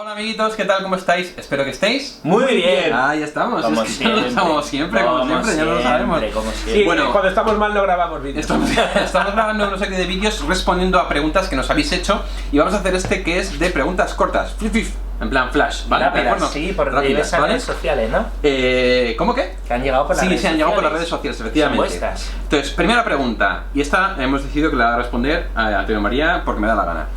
Hola amiguitos, ¿qué tal? ¿Cómo estáis? Espero que estéis muy bien. Ahí estamos, Como es que siempre. estamos siempre, como siempre, ya lo sabemos. Como siempre. Sí, Bueno, cuando estamos mal no grabamos vídeos. Estamos grabando una serie de vídeos respondiendo a preguntas que nos habéis hecho y vamos a hacer este que es de preguntas cortas, en plan flash, ¿vale? Rápidas, ¿De acuerdo? sí, por Rápidas, diversas ¿vale? redes sociales, ¿no? ¿Cómo qué? Que han llegado por las redes Sí, han llegado por las sociales. redes sociales, efectivamente. Son vuestras. Entonces, primera pregunta, y esta hemos decidido que la va a responder a Antonio María porque me da la gana.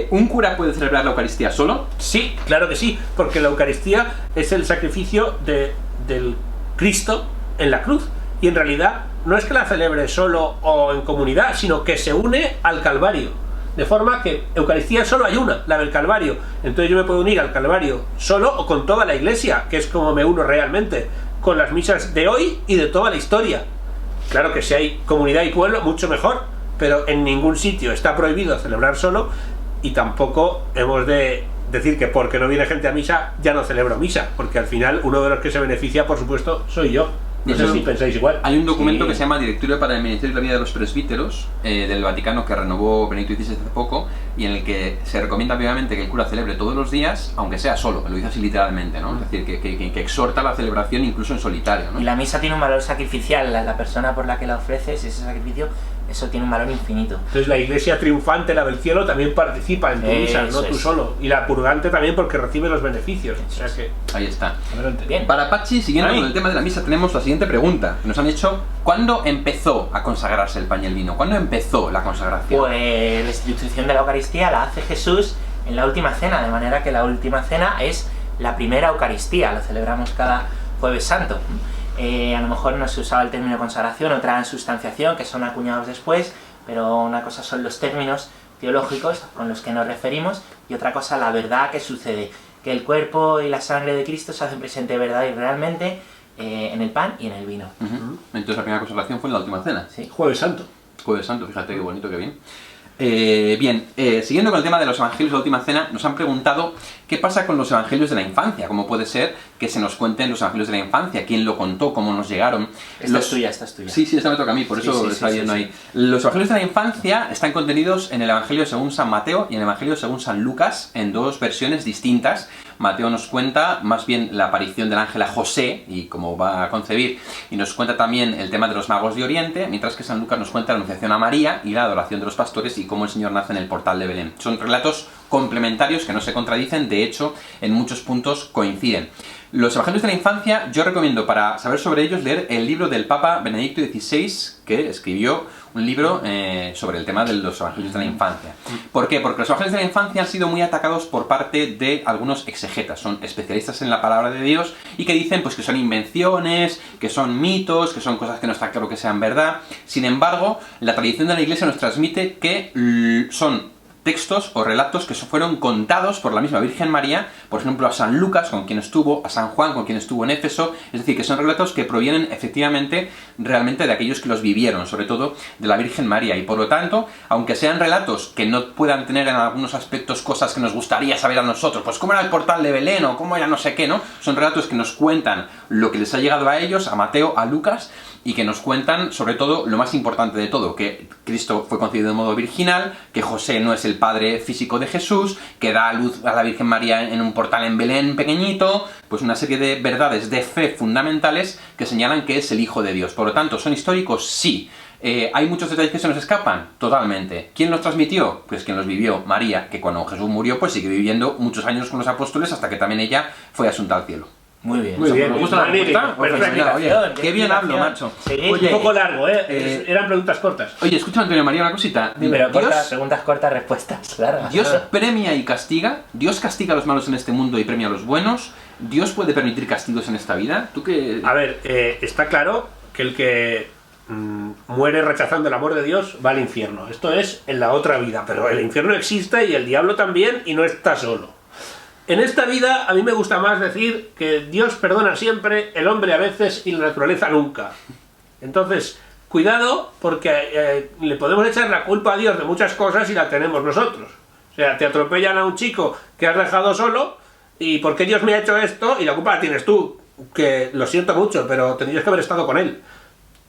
¿Un cura puede celebrar la Eucaristía solo? Sí, claro que sí, porque la Eucaristía es el sacrificio del Cristo en la cruz. Y en realidad no es que la celebre solo o en comunidad, sino que se une al Calvario. De forma que Eucaristía solo hay una, la del Calvario. Entonces yo me puedo unir al Calvario solo o con toda la Iglesia, que es como me uno realmente, con las misas de hoy y de toda la historia. Claro que si hay comunidad y pueblo, mucho mejor, pero en ningún sitio está prohibido celebrar solo y tampoco hemos de decir que porque no viene gente a misa ya no celebro misa, porque al final uno de los que se beneficia, por supuesto, soy yo. No sé si pensáis igual. Hay un documento Sí. que se llama Directorio para el Ministerio de la Vida de los Presbíteros del Vaticano que renovó Benedicto XVI hace poco y en el que se recomienda vivamente que el cura celebre todos los días, aunque sea solo, lo dice así literalmente, ¿no? Es decir, que exhorta la celebración incluso en solitario, ¿no? Y la misa tiene un valor sacrificial, la persona por la que la ofreces, ese sacrificio, eso tiene un valor infinito. Entonces la iglesia triunfante, la del cielo, también participa en tu misa, no Eso tú es. solo. Y la purgante también porque recibe los beneficios. O sea que, Ahí está. adelante. Bien. Para Pachi, siguiendo Ahí. con el tema de la misa, tenemos la siguiente pregunta. Que nos han hecho, ¿cuándo empezó a consagrarse el pan y el vino? ¿Cuándo empezó la consagración? Pues la institución de la Eucaristía la hace Jesús en la última cena, de manera que la última cena es la primera Eucaristía, lo celebramos cada Jueves Santo. A lo mejor no se usaba el término consagración, otra transustanciación, que son acuñados después, pero una cosa son los términos teológicos con los que nos referimos y otra cosa la verdad que sucede, que el cuerpo y la sangre de Cristo se hacen presente de verdad y realmente en el pan y en el vino. Ujú. Entonces la primera consagración fue en la última cena. Sí. Jueves Santo. Jueves Santo, fíjate qué bonito, qué bien. Siguiendo con el tema de los evangelios de la última cena, nos han preguntado qué pasa con los evangelios de la infancia, cómo puede ser que se nos cuenten los evangelios de la infancia, quién lo contó, cómo nos llegaron. Esta es tuya. Sí, esta me toca a mí, por Sí, eso sí, está sí, viendo sí, ahí. Los evangelios de la infancia están contenidos en el evangelio según San Mateo y en el evangelio según San Lucas, en dos versiones distintas. Mateo nos cuenta más bien la aparición del ángel a José y cómo va a concebir, y nos cuenta también el tema de los magos de Oriente, mientras que San Lucas nos cuenta la anunciación a María y la adoración de los pastores y cómo el Señor nace en el portal de Belén. Son relatos complementarios que no se contradicen, de hecho, en muchos puntos coinciden. Los evangelios de la infancia, yo recomiendo para saber sobre ellos leer el libro del Papa Benedicto XVI, que escribió un libro sobre el tema de los evangelios de la infancia. ¿Por qué? Porque los evangelios de la infancia han sido muy atacados por parte de algunos exegetas, son especialistas en la palabra de Dios y que dicen pues que son invenciones, que son mitos, que son cosas que no está claro que sean verdad. Sin embargo, la tradición de la Iglesia nos transmite que son textos o relatos que fueron contados por la misma Virgen María, por ejemplo a San Lucas, con quien estuvo, a San Juan, con quien estuvo en Éfeso, es decir, que son relatos que provienen efectivamente realmente de aquellos que los vivieron, sobre todo de la Virgen María, y por lo tanto, aunque sean relatos que no puedan tener en algunos aspectos cosas que nos gustaría saber a nosotros, pues cómo era el portal de Belén o cómo era no sé qué, ¿no? Son relatos que nos cuentan lo que les ha llegado a ellos, a Mateo, a Lucas, y que nos cuentan sobre todo lo más importante de todo, que Cristo fue concebido de modo virginal, que José no es el padre físico de Jesús, que da a luz a la Virgen María en un portal en Belén pequeñito, pues una serie de verdades de fe fundamentales que señalan que es el Hijo de Dios. Por lo tanto, ¿son históricos? Sí. ¿Hay muchos detalles que se nos escapan? Totalmente. ¿Quién los transmitió? Pues quien los vivió, María, que cuando Jesús murió pues sigue viviendo muchos años con los apóstoles hasta que también ella fue asunta al cielo. Muy bien. Muy bien. ¿Me gusta la Magnífico, pregunta? perfecto. Oye, qué bien hablo, macho. Sí. Un poco largo, eran preguntas cortas. Oye, escucha, Antonio María, una cosita. Pero cortas, Dios, preguntas cortas, respuestas largas. Dios premia y castiga. Dios castiga a los malos en este mundo y premia a los buenos. Dios puede permitir castigos en esta vida. ¿Tú qué...? A ver, está claro que el que muere rechazando el amor de Dios va al infierno. Esto es en la otra vida, pero el infierno existe y el diablo también y no está solo. En esta vida a mí me gusta más decir que Dios perdona siempre, el hombre a veces y la naturaleza nunca. Entonces, cuidado porque le podemos echar la culpa a Dios de muchas cosas y la tenemos nosotros. O sea, te atropellan a un chico que has dejado solo y ¿por qué Dios me ha hecho esto? Y la culpa la tienes tú, que lo siento mucho, pero tendrías que haber estado con él.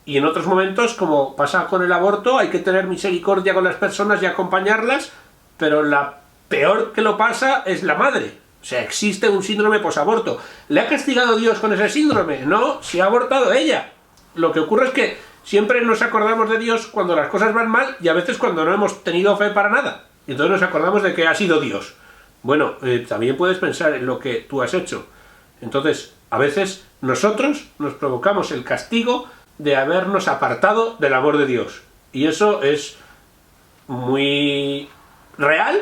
Y en otros momentos, como pasa con el aborto, hay que tener misericordia con las personas y acompañarlas, pero la peor que lo pasa es la madre, O sea, existe un síndrome posaborto. ¿Le ha castigado Dios con ese síndrome? No, se ha abortado ella. Lo que ocurre es que siempre nos acordamos de Dios cuando las cosas van mal y a veces cuando no hemos tenido fe para nada. Y entonces nos acordamos de que ha sido Dios. Bueno, también puedes pensar en lo que tú has hecho. Entonces, a veces nosotros nos provocamos el castigo de habernos apartado del amor de Dios. Y eso es muy real.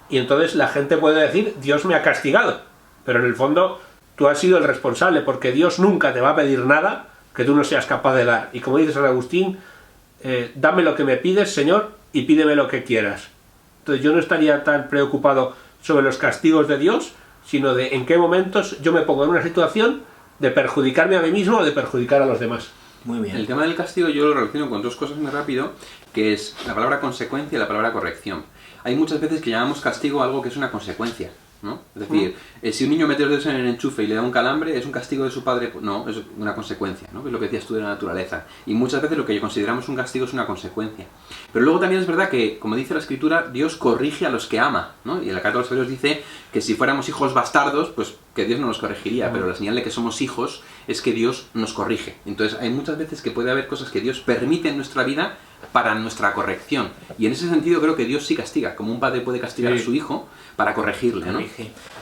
Y entonces la gente puede decir, Dios me ha castigado. Pero en el fondo, tú has sido el responsable, porque Dios nunca te va a pedir nada que tú no seas capaz de dar. Y como dice San Agustín, dame lo que me pides, Señor, y pídeme lo que quieras. Entonces yo no estaría tan preocupado sobre los castigos de Dios, sino de en qué momentos yo me pongo en una situación de perjudicarme a mí mismo o de perjudicar a los demás. Muy bien. El tema del castigo yo lo relaciono con dos cosas muy rápido, que es la palabra consecuencia y la palabra corrección. Hay muchas veces que llamamos castigo a algo que es una consecuencia, ¿no? Es decir, si un niño mete los dedos en el enchufe y le da un calambre, ¿es un castigo de su padre? No, es una consecuencia, ¿no? Que es lo que decías tú de la naturaleza. Y muchas veces lo que consideramos un castigo es una consecuencia. Pero luego también es verdad que, como dice la Escritura, Dios corrige a los que ama, ¿no? Y en la carta de los Hebreos dice que si fuéramos hijos bastardos, pues que Dios no nos corregiría, pero la señal de que somos hijos es que Dios nos corrige. Entonces hay muchas veces que puede haber cosas que Dios permite en nuestra vida para nuestra corrección. Y en ese sentido creo que Dios sí castiga, como un padre puede castigar a su hijo para corregirle, ¿no?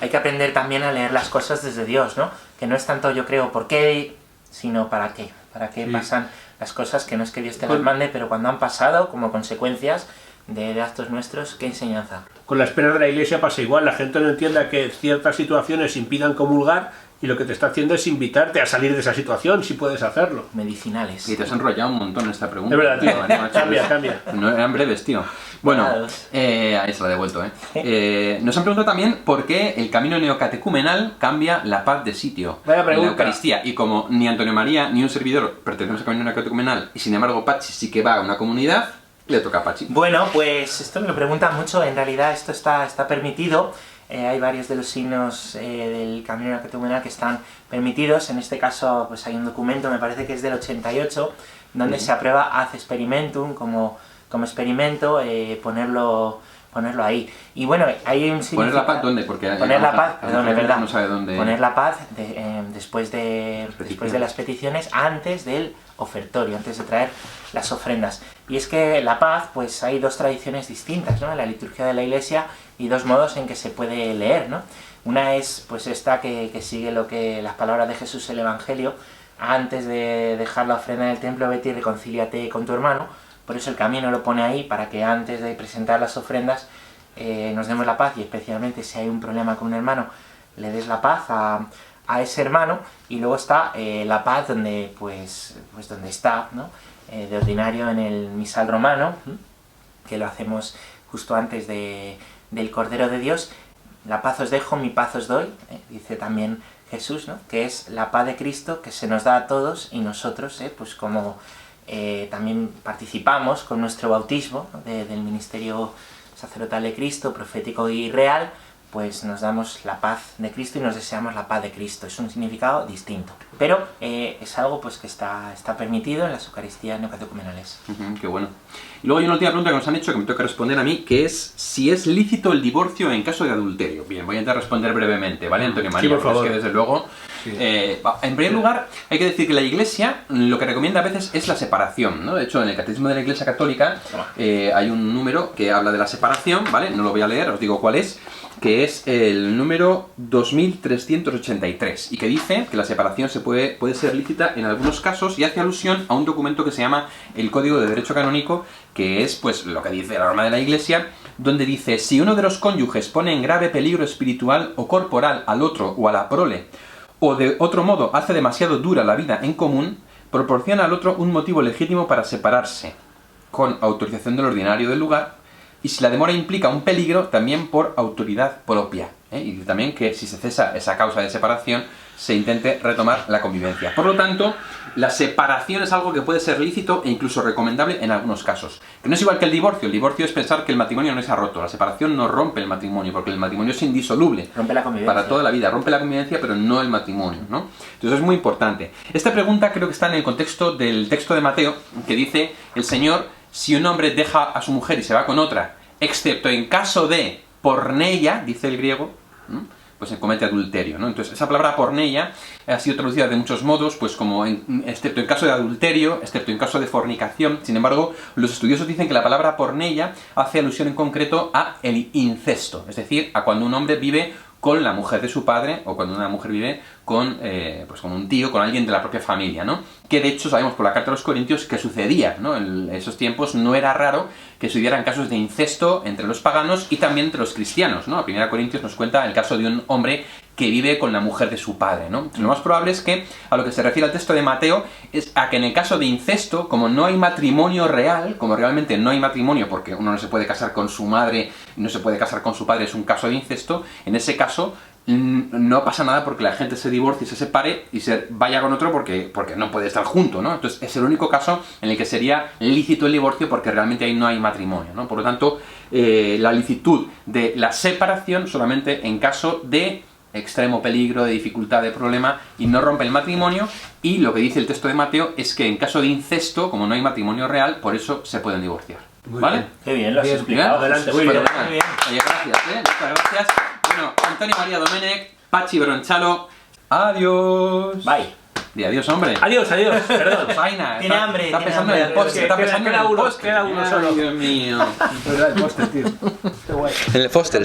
Hay que aprender también a leer las cosas desde Dios, ¿no? Que no es tanto, yo creo, por qué, sino para qué. Para qué pasan las cosas, que no es que Dios te las mande, pero cuando han pasado, como consecuencias de actos nuestros, ¿qué enseñanza? Con las penas de la Iglesia pasa igual. La gente no entiende que ciertas situaciones impidan comulgar, y lo que te está haciendo es invitarte a salir de esa situación, si puedes hacerlo. Medicinales. Y te has enrollado un montón en esta pregunta. Es verdad, tío. Cambia. No eran breves, tío. Bueno, ahí se lo he devuelto, nos han preguntado también por qué el camino neocatecumenal cambia la paz de sitio. Vaya en pregunta. la Eucaristía. Y como ni Antonio María ni un servidor pertenecemos al camino neocatecumenal, y sin embargo Pachi sí que va a una comunidad, le toca a Pachi. Bueno, pues esto me lo preguntan mucho. En realidad esto está permitido. Hay varios de los signos del camino neocatecumenal que están permitidos. En este caso, pues hay un documento, me parece que es del 88, donde se aprueba ad experimentum como experimento, ponerlo ahí. Y bueno, hay un significado... ¿Poner la paz dónde? Porque poner la paz, perdón, es verdad. No sabe dónde... Poner la paz después de las peticiones, antes del ofertorio, antes de traer las ofrendas. Y es que la paz, pues hay dos tradiciones distintas, ¿no? En la liturgia de la Iglesia, y dos modos en que se puede leer, ¿no? Una es, pues esta que sigue las palabras de Jesús en el Evangelio: antes de dejar la ofrenda en el templo, vete y reconcíliate con tu hermano. Por eso el camino lo pone ahí, para que antes de presentar las ofrendas nos demos la paz, y especialmente si hay un problema con un hermano, le des la paz a ese hermano. Y luego está la paz donde donde está, ¿no? De ordinario en el misal romano, que lo hacemos justo antes del Cordero de Dios. La paz os dejo, mi paz os doy, dice también Jesús, ¿no? Que es la paz de Cristo que se nos da a todos, y nosotros, pues como también participamos con nuestro bautismo, ¿no? del ministerio sacerdotal de Cristo, profético y real, pues nos damos la paz de Cristo y nos deseamos la paz de Cristo. Es un significado distinto, pero es algo pues que está permitido en las Eucaristías neocatecumenales. Qué bueno. Y luego hay una última pregunta que nos han hecho que me toca responder a mí, que es si es lícito el divorcio en caso de adulterio. Bien, voy a intentar responder brevemente, ¿vale, Antonio María? Sí, por favor. Es que desde luego... Sí. En primer lugar, hay que decir que la Iglesia lo que recomienda a veces es la separación, ¿no? De hecho, en el Catecismo de la Iglesia Católica hay un número que habla de la separación, ¿vale? No lo voy a leer, os digo cuál es, que es el número 2383, y que dice que la separación puede ser lícita en algunos casos, y hace alusión a un documento que se llama el Código de Derecho Canónico, que es pues lo que dice la norma de la Iglesia, donde dice: si uno de los cónyuges pone en grave peligro espiritual o corporal al otro o a la prole, o de otro modo hace demasiado dura la vida en común, proporciona al otro un motivo legítimo para separarse, con autorización del ordinario del lugar, y si la demora implica un peligro, también por autoridad propia. Y también que si se cesa esa causa de separación, se intente retomar la convivencia. Por lo tanto, la separación es algo que puede ser lícito e incluso recomendable en algunos casos. Que no es igual que el divorcio. El divorcio es pensar que el matrimonio no se ha roto. La separación no rompe el matrimonio, porque el matrimonio es indisoluble. Rompe la convivencia. Para toda la vida. Rompe la convivencia, pero no el matrimonio, ¿no? Entonces es muy importante. Esta pregunta creo que está en el contexto del texto de Mateo, que dice: el Señor, si un hombre deja a su mujer y se va con otra, excepto en caso de porneia, dice el griego, pues se comete adulterio, ¿no? Entonces, esa palabra porneia ha sido traducida de muchos modos, pues como excepto en caso de adulterio, excepto en caso de fornicación. Sin embargo, los estudiosos dicen que la palabra porneia hace alusión en concreto a el incesto, es decir, a cuando un hombre vive con la mujer de su padre, o cuando una mujer vive con, pues con un tío, con alguien de la propia familia, ¿no? Que de hecho sabemos por la carta a los Corintios que sucedía, ¿no? En esos tiempos no era raro que sucedieran casos de incesto entre los paganos y también entre los cristianos, ¿no? La primera Corintios nos cuenta el caso de un hombre que vive con la mujer de su padre, ¿no? Entonces, lo más probable es que, a lo que se refiere al texto de Mateo, es a que en el caso de incesto, como no hay matrimonio real, como realmente no hay matrimonio porque uno no se puede casar con su madre, no se puede casar con su padre, es un caso de incesto, en ese caso no pasa nada porque la gente se divorcie, se separe y se vaya con otro porque no puede estar junto, ¿no? Entonces es el único caso en el que sería lícito el divorcio porque realmente ahí no hay matrimonio, ¿no? Por lo tanto, la licitud de la separación solamente en caso de extremo peligro, de dificultad, de problema, y no rompe el matrimonio. Y lo que dice el texto de Mateo es que en caso de incesto, como no hay matrimonio real, por eso se pueden divorciar. ¿Vale? Qué bien, lo has Bien, explicado. adelante, Muy bien. Fenomenal. Muy bien. Oye, gracias, muchas gracias. Bueno, Antonio María Domenech, Pachi Bronchalo, adiós. Bye. Di adiós, hombre. Adiós, perdón. Faina, Tiene hambre, está tiene pensando hambre. en el postre, está Queda pensando en uno, el postre. queda uno solo. Ay, Dios mío. Es verdad, el postre, tío. Qué guay. En el postre,